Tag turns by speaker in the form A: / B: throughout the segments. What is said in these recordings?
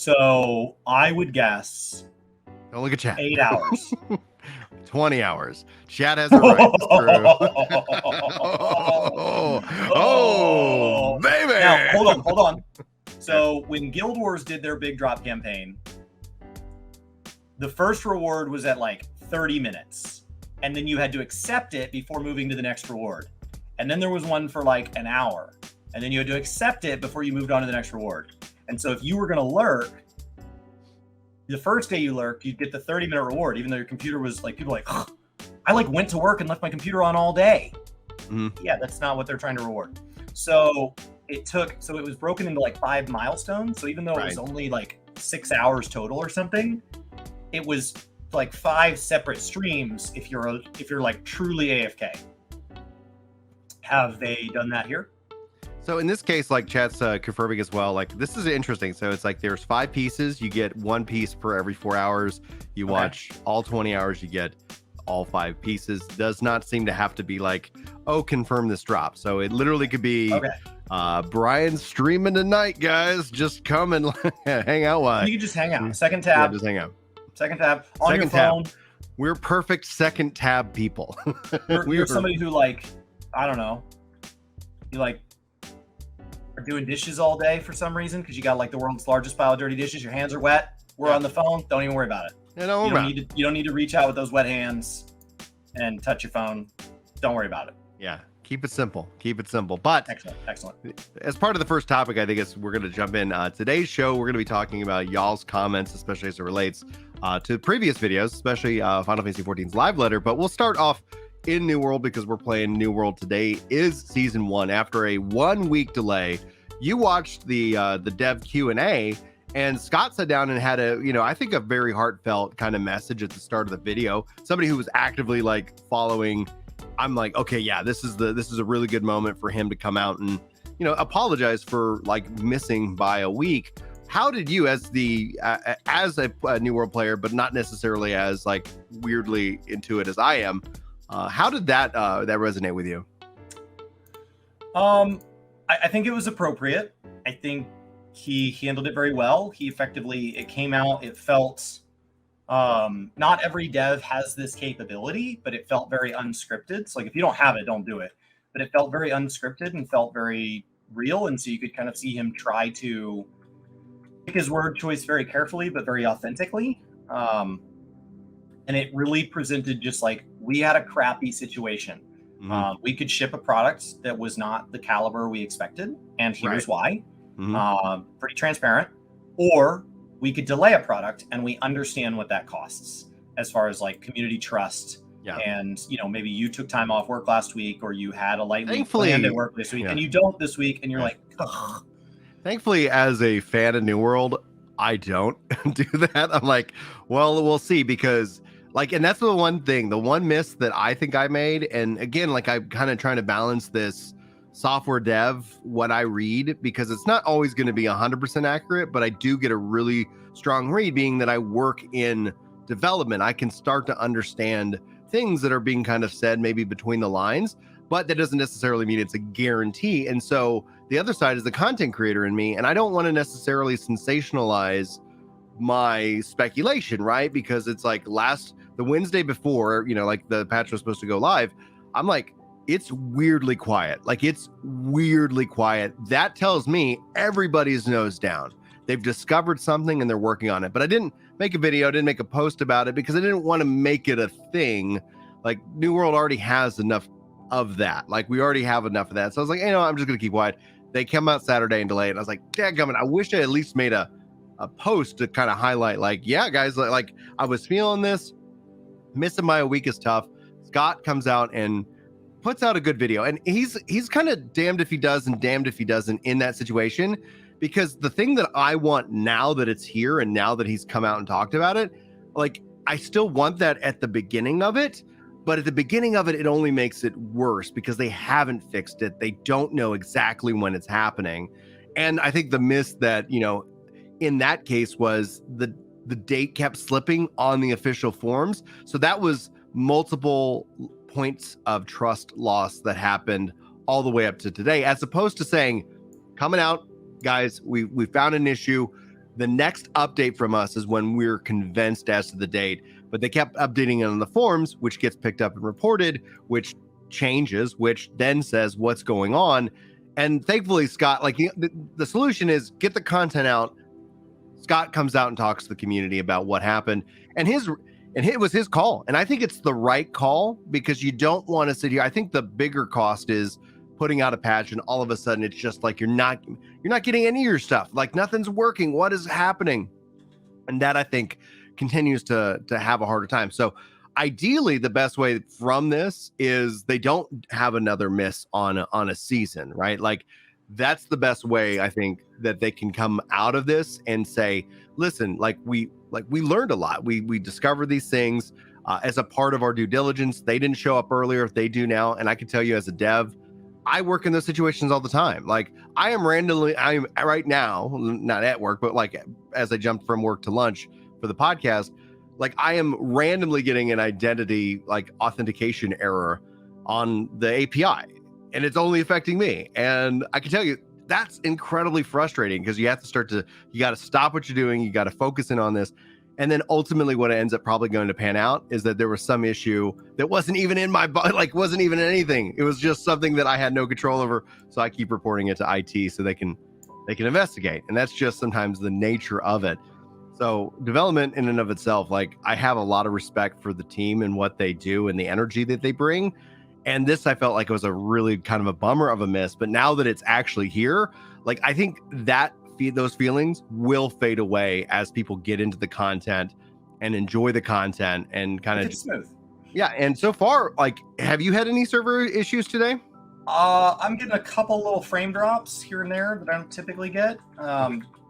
A: So I would guess
B: Don't look at chat.
A: 8 hours.
B: 20 hours. Chat has it right. It's true. Oh, baby.
A: Now, hold on. So when Guild Wars did their big drop campaign, the first reward was at like 30 minutes. And then you had to accept it before moving to the next reward. And then there was one for like an hour. And then you had to accept it before you moved on to the next reward. And so if you were going to lurk, the first day you lurk, you'd get the 30-minute reward, even though your computer was like, people were like, ugh, I like went to work and left my computer on all day. Mm-hmm. Yeah, that's not what they're trying to reward. So it was broken into like 5 milestones. So even though it was only like 6 hours total or something, it was like 5 separate streams if you're like truly AFK. Have they done that here?
B: So in this case, like chat's confirming as well, like this is interesting. So it's like there's 5 pieces. You get 1 piece per every 4 hours. You watch all 20 hours, you get all 5 pieces. Does not seem to have to be like, oh, confirm this drop. So it literally could be Brian's streaming tonight, guys. Just come and hang out.
A: You can just hang out. Second tab.
B: Yeah, just hang out.
A: Second tab on your phone.
B: We're perfect second tab people.
A: You're somebody who like, I don't know, you like are doing dishes all day for some reason because you got like the world's largest pile of dirty dishes. Your hands are wet. We're on the phone. Don't even worry about it.
B: You
A: don't need to reach out with those wet hands and touch your phone. Don't worry about it.
B: Yeah. Keep it simple. Keep it simple. But
A: excellent.
B: As part of the first topic, I think we're going to jump in. Today's show, we're going to be talking about y'all's comments, especially as it relates to previous videos, especially Final Fantasy XIV's live letter. But we'll start off in New World because we're playing New World. Today is season 1. After a 1-week delay, you watched the dev Q&A, and Scott sat down and had I think a very heartfelt kind of message at the start of the video. Somebody who was actively like following. I'm like, okay, yeah, this is a really good moment for him to come out and apologize for like missing by a week. How did you, as a New World player, but not necessarily as like weirdly into it as I am, how did that resonate with you?
A: I think it was appropriate. I think he handled it very well. It came out, it felt, not every dev has this capability, but it felt very unscripted. So like, if you don't have it, don't do it. But it felt very unscripted and felt very real. And so you could kind of see him try to pick his word choice very carefully, but very authentically. And it really presented just like, we had a crappy situation. Mm-hmm. We could ship a product that was not the caliber we expected, and here's why. Mm-hmm. Pretty transparent. Or we could delay a product, and we understand what that costs as far as like community trust. Yeah. And maybe you took time off work last week, or you had a light week planned at work this week, and you don't this week, and you're like, ugh.
B: Thankfully, as a fan of New World, I don't do that. I'm like, well, we'll see, because and that's the one miss that I think I made. And again, like, I'm kind of trying to balance this software dev, what I read, because it's not always going to be 100% accurate, but I do get a really strong read, being that I work in development. I can start to understand things that are being kind of said maybe between the lines, but that doesn't necessarily mean it's a guarantee. And so the other side is the content creator in me, and I don't want to necessarily sensationalize my speculation, right? Because it's like the Wednesday before, like the patch was supposed to go live, I'm like, it's weirdly quiet. Like, it's weirdly quiet. That tells me everybody's nose down. They've discovered something and they're working on it. But I didn't make a video, didn't make a post about it, because I didn't want to make it a thing. Like, New World already has enough of that. Like, we already have enough of that. So I was like, I'm just going to keep quiet. They come out Saturday and delay it. And I was like, dadgummit, I wish I at least made a post to kind of highlight, like, yeah, guys, like I was feeling this. Missing by a week is tough. Scott comes out and puts out a good video, and he's kind of damned if he does and damned if he doesn't in that situation, because the thing that I want now that it's here and now that he's come out and talked about it, like, I still want that at the beginning of it, but at the beginning of it, it only makes it worse because they haven't fixed it. They don't know exactly when it's happening. And I think the miss that, in that case was the date kept slipping on the official forms. So that was multiple points of trust loss that happened all the way up to today, as opposed to saying, coming out, guys, we found an issue. the next update from us is when we're convinced as to the date. But they kept updating it on the forums, which gets picked up and reported, which changes, which then says what's going on. And thankfully, Scott, like the solution is get the content out. Scott comes out and talks to the community about what happened, and it was his call. And I think it's the right call, because you don't want to sit here. I think the bigger cost is putting out a patch and all of a sudden it's just like you're not getting any of your stuff. Like nothing's working. What is happening? And that, I think, continues to have a harder time. So ideally, the best way from this is they don't have another miss on a season, right? Like that's the best way, I think, that they can come out of this and say, listen, we learned a lot. We discovered these things as a part of our due diligence. They didn't show up earlier. They do now. And I can tell you, as a dev, I work in those situations all the time. Like I'm right now, not at work, but like as I jumped from work to lunch for the podcast, like I am randomly getting an identity like authentication error on the API, and it's only affecting me. And I can tell you that's incredibly frustrating, because you have to you got to stop what you're doing. You got to focus in on this. And then ultimately what ends up probably going to pan out is that there was some issue that wasn't even in my body, like wasn't even anything. It was just something that I had no control over. So I keep reporting it to IT so they can investigate. And that's just sometimes the nature of it. So development in and of itself, like I have a lot of respect for the team and what they do and the energy that they bring. And this, I felt like it was a really kind of a bummer of a miss. But now that it's actually here, like I think that those feelings will fade away as people get into the content and enjoy the content and kind of
A: smooth.
B: Yeah. And so far, like, have you had any server issues today?
A: I'm getting a couple little frame drops here and there that I don't typically get.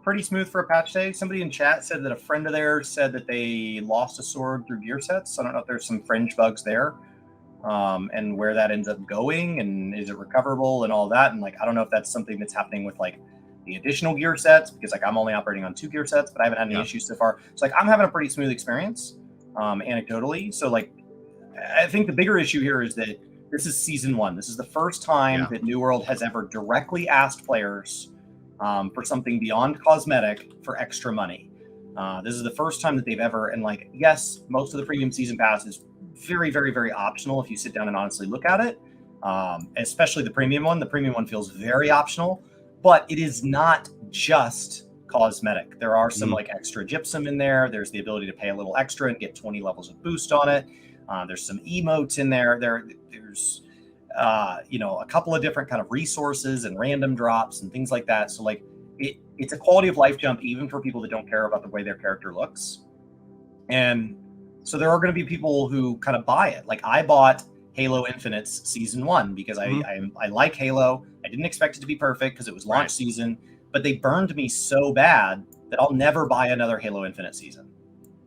A: Pretty smooth for a patch day. Somebody in chat said that a friend of theirs said that they lost a sword through gear sets. I don't know if there's some fringe bugs there, and where that ends up going, and is it recoverable and all that. And like, I don't know if that's something that's happening with like the additional gear sets, because like I'm only operating on 2 gear sets, but I haven't had any issues so far. So like I'm having a pretty smooth experience, anecdotally. So like, I think the bigger issue here is that this is season 1. This is the first time that New World has ever directly asked players for something beyond cosmetic for extra money. This is the first time that they've ever, and like, yes, most of the premium season pass is very, very, very optional if you sit down and honestly look at it, especially the premium one. The premium one feels very optional, but it is not just cosmetic. There are some like extra gypsum in there. There's the ability to pay a little extra and get 20 levels of boost on it. There's some emotes in there. There's a couple of different kind of resources and random drops and things like that. So like it's a quality of life jump even for people that don't care about the way their character looks. And so there are going to be people who kind of buy it. Like I bought Halo Infinite's season 1 because I like Halo. I didn't expect it to be perfect because it was launch season, but they burned me so bad that I'll never buy another Halo Infinite season.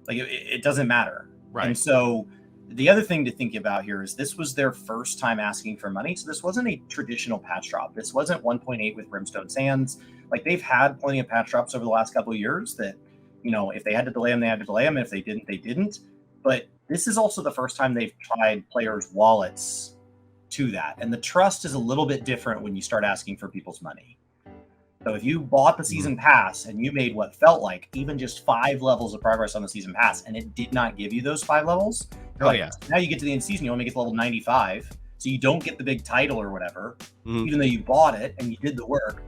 A: Like it doesn't matter. Right. And so the other thing to think about here is this was their first time asking for money. So this wasn't a traditional patch drop. This wasn't 1.8 with Brimstone Sands. Like they've had plenty of patch drops over the last couple of years that, if they had to delay them, they had to delay them. If they didn't, they didn't. But this is also the first time they've tied players' wallets to that. And the trust is a little bit different when you start asking for people's money. So if you bought the season pass and you made what felt like even just 5 levels of progress on the season pass, and it did not give you those 5 levels, now you get to the end of the season, you only get to level 95, so you don't get the big title or whatever, even though you bought it and you did the work.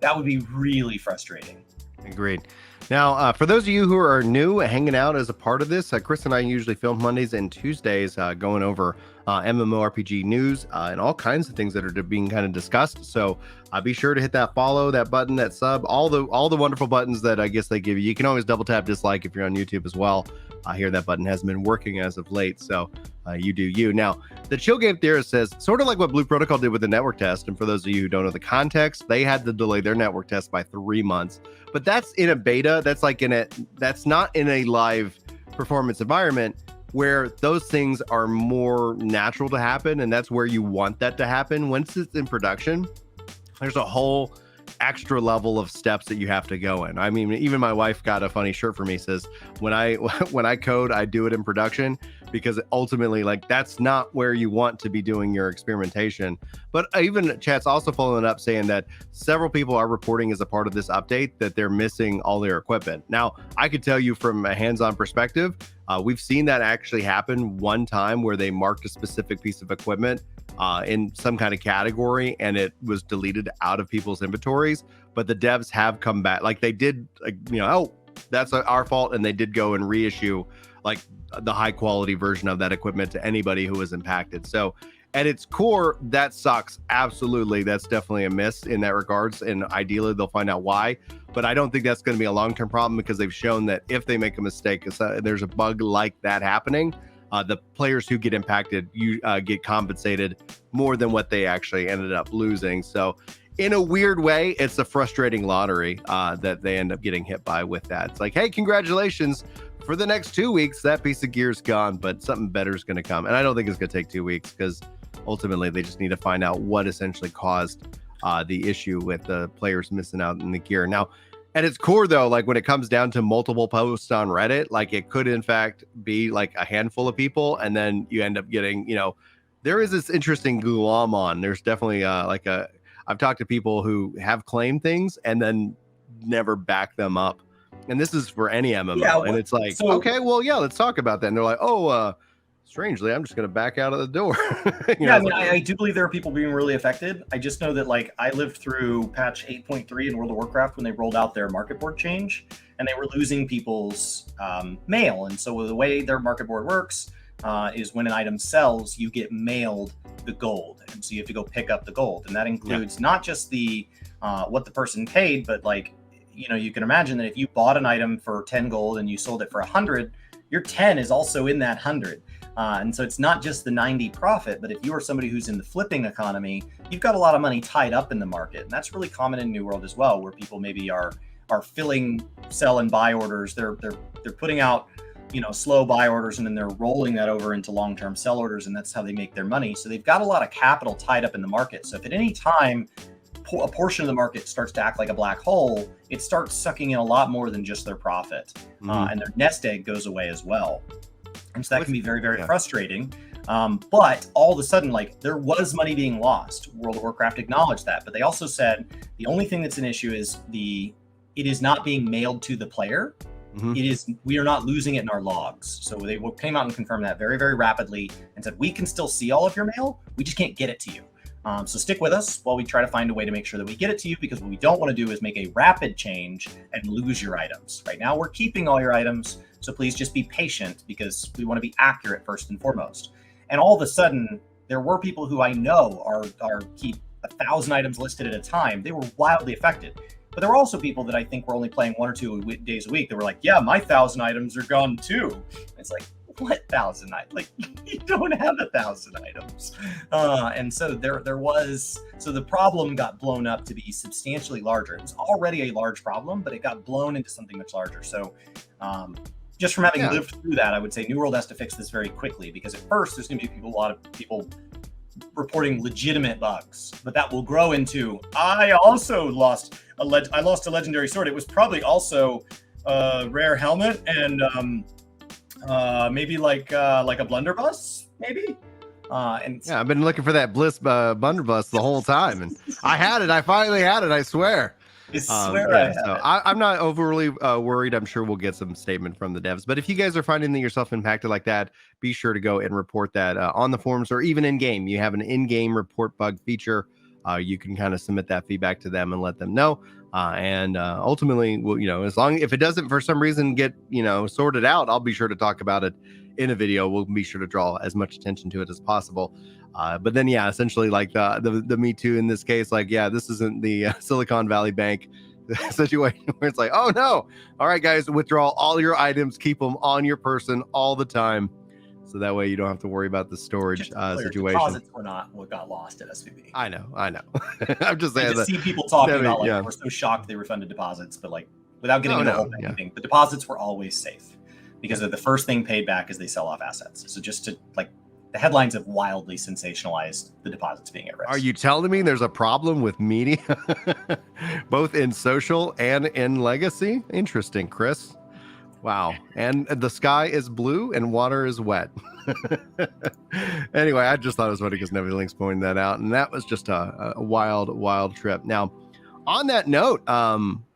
A: That would be really frustrating.
B: Agreed. Now, for those of you who are new, hanging out as a part of this, Chris and I usually film Mondays and Tuesdays going over MMORPG news and all kinds of things that are being kind of discussed. So be sure to hit that follow, that button, that sub, all the wonderful buttons that I guess they give you. You can always double tap dislike if you're on YouTube as well. Here that button hasn't been working as of late, so you do you. Now, the Chill Game Theorist says, sort of like what Blue Protocol did with the network test, and for those of you who don't know the context, they had to delay their network test by 3 months. But that's in a beta. That's not in a live performance environment where those things are more natural to happen, and that's where you want that to happen. Once it's in production, there's a whole extra level of steps that you have to go in. I mean, even my wife got a funny shirt for me. Says when I code, I do it in production. because ultimately, like, that's not where you want to be doing your experimentation. But even chat's also following up saying that several people are reporting as a part of this update that they're missing all their equipment. Now, I could tell you from a hands-on perspective, we've seen that actually happen one time where they marked a specific piece of equipment in some kind of category and it was deleted out of people's inventories. But the devs have come back, like they did, like, oh, that's our fault, and they did go and reissue like the high quality version of that equipment to anybody who was impacted. So at its core, that sucks. Absolutely. That's definitely a miss in that regards. And ideally they'll find out why, but I don't think that's going to be a long-term problem, because they've shown that if they make a mistake, there's a bug like that happening, the players who get impacted, you get compensated more than what they actually ended up losing. So in a weird way, it's a frustrating lottery that they end up getting hit by with that. It's like, hey, congratulations. For the next 2 weeks, that piece of gear is gone, but something better is going to come. And I don't think it's going to take 2 weeks, because ultimately they just need to find out what essentially caused the issue with the players missing out in the gear. Now, at its core, though, like when it comes down to multiple posts on Reddit, like it could in fact be like a handful of people, and then you end up getting, there is this interesting glom on. There's definitely I've talked to people who have claimed things and then never back them up. And this is for any MMO. Yeah, and it's like, okay, well, yeah, let's talk about that. And they're like, oh, strangely, I'm just going to back out of the door.
A: I do believe there are people being really affected. I just know that, like, I lived through patch 8.3 in World of Warcraft when they rolled out their market board change, and they were losing people's mail. And so the way their market board works is when an item sells, you get mailed the gold. And so you have to go pick up the gold. And that includes not just the what the person paid, but like, you can imagine that if you bought an item for 10 gold and you sold it for 100, your 10 is also in that 100. And so it's not just the 90 profit, but if you are somebody who's in the flipping economy, you've got a lot of money tied up in the market. And that's really common in New World as well, where people maybe are filling sell and buy orders. They're putting out, slow buy orders, and then they're rolling that over into long-term sell orders, and that's how they make their money. So they've got a lot of capital tied up in the market. So if at any time a portion of the market starts to act like a black hole, it starts sucking in a lot more than just their profit. And their nest egg goes away as well. And so that can be very, very frustrating. But all of a sudden, like, there was money being lost. World of Warcraft acknowledged that, but they also said the only thing that's an issue is it is not being mailed to the player. We are not losing it in our logs. So they came out and confirmed that very, very rapidly and said, we can still see all of your mail. We just can't get it to you. So stick with us while we try to find a way to make sure that we get it to you, because what we don't want to do is make a rapid change and lose your items. Right now, we're keeping all your items, so please just be patient, because we want to be accurate first and foremost. And all of a sudden, there were people who I know are keep 1,000 items listed at a time. They were wildly affected. But there were also people that I think were only playing 1 or 2 days a week that were like, yeah, my 1,000 items are gone too. And it's like, what 1,000 items? Like, you don't have 1,000 items. And so so the problem got blown up to be substantially larger. It was already a large problem, but it got blown into something much larger. So just from having lived through that, I would say New World has to fix this very quickly, because at first there's going to be a lot of people reporting legitimate bugs, but that will grow into, I also lost a legendary sword. It was probably also a rare helmet and maybe like a blunderbuss, maybe.
B: I've been looking for that Bliss blunderbuss the whole time, and I had it. I finally had it. I swear. I'm not overly worried. I'm sure we'll get some statement from the devs. But if you guys are finding that yourself impacted like that, be sure to go and report that on the forums, or even in game. You have an in-game report bug feature. You can kind of submit that feedback to them and let them know. And ultimately, well, if it doesn't for some reason get sorted out, I'll be sure to talk about it in a video. We'll be sure to draw as much attention to it as possible. But then, essentially, like the Me Too in this case, like, this isn't the Silicon Valley Bank situation where it's like, oh no, all right, guys, withdraw all your items, keep them on your person all the time, so that way you don't have to worry about the storage situation.
A: Deposits were not what got lost at SVB.
B: I know. I'm just saying
A: that. See people talking about we're so shocked they refunded deposits, but like without getting into anything, the deposits were always safe, because they're the first thing paid back as they sell off assets. So just to the headlines have wildly sensationalized the deposits being at risk.
B: Are you telling me there's a problem with media, both in social and in legacy? Interesting, Chris. Wow. And the sky is blue and water is wet. Anyway, I just thought it was funny because Neverlink's pointing that out, and that was just a wild, wild trip. Now, on that note,